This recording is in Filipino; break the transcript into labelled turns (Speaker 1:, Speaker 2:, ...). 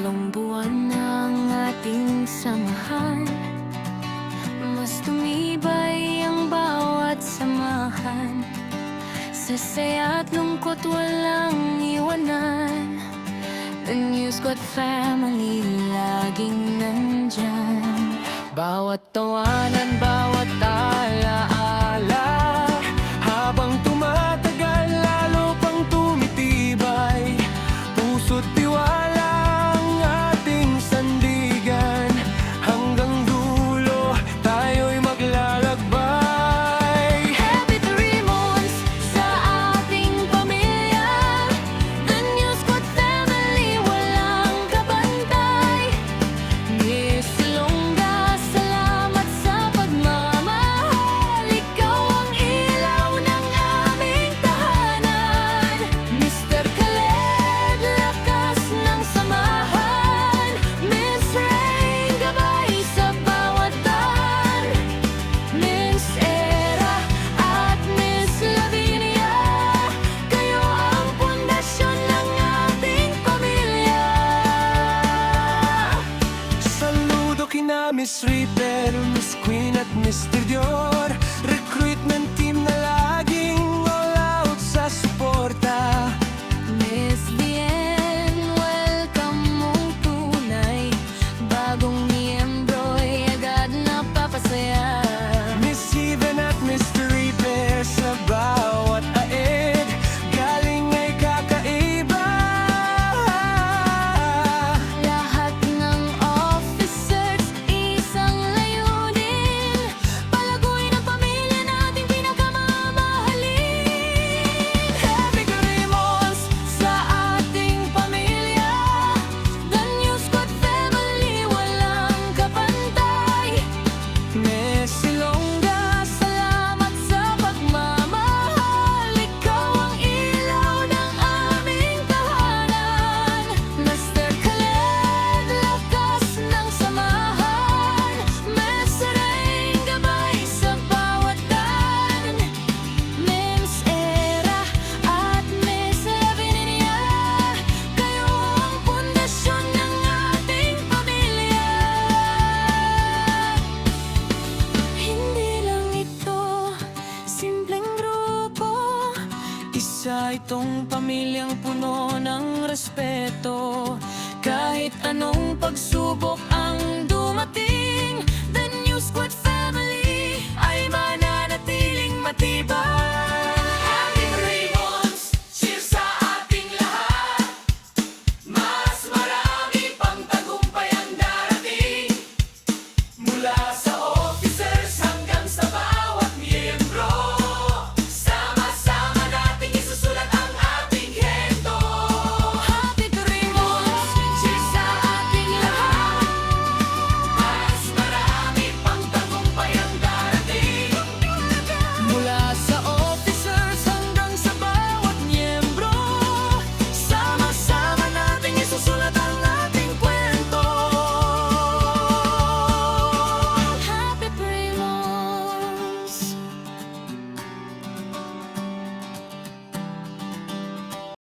Speaker 1: Tatlong buwan ng ating samahan, mas tumibay ang bawat samahan. Sa saya at lungkot walang iwanan, The New Squad family laging nandyan. Bawat tawanan, bawat alaala, habang tumatagal lalo pang tumitibay. Puso't tiwala ang ating sandigan, hanggang dulo tayo'y maglalakbay. Happy 3 months sa ating pamilya, The New Squad family walang kabantay. Miss Ilongga, salamat sa pagmamahal, ikaw ang ilaw ng aming tahanan. Mr. Khaled, lakas ng samahan. Miss Rain, gabay sa bawat daan. Miss Era at Miss Lavinia, kayo ang pundasyon ng ating pamilya. Saludo kina Miss Reaper, Miss Queen at Mr. Dior, recruitment team na laging all out sa suporta. Miss Bien, welcome mong tunay, bagong miyembro'y agad napapasaya. Miss Even at Mr. Reaper, sa bawat aid galing ay kakaiba. Lahat ng officers, isang layunin, palaguin ang pamilya nating pinakamamahalin. Happy Grimos sa ating pamilya, The New Squad family walang kapantay. Miss Ilongga, salamat sa pagmamahal, ikaw ang ilaw ng aming tahanan. Mr. Khaled, lakas ng samahan. Miss Rain, gabay sa bawat daan. Miss Era at Miss Lavinia, kayo ang pundasyon ng ating pamilya. Hindi lang ito simpleng grupo, isa itong pamilyang puno ng respeto. Kahit anong pagsubok ang dumating, The New Squad family ay mananatiling matibay.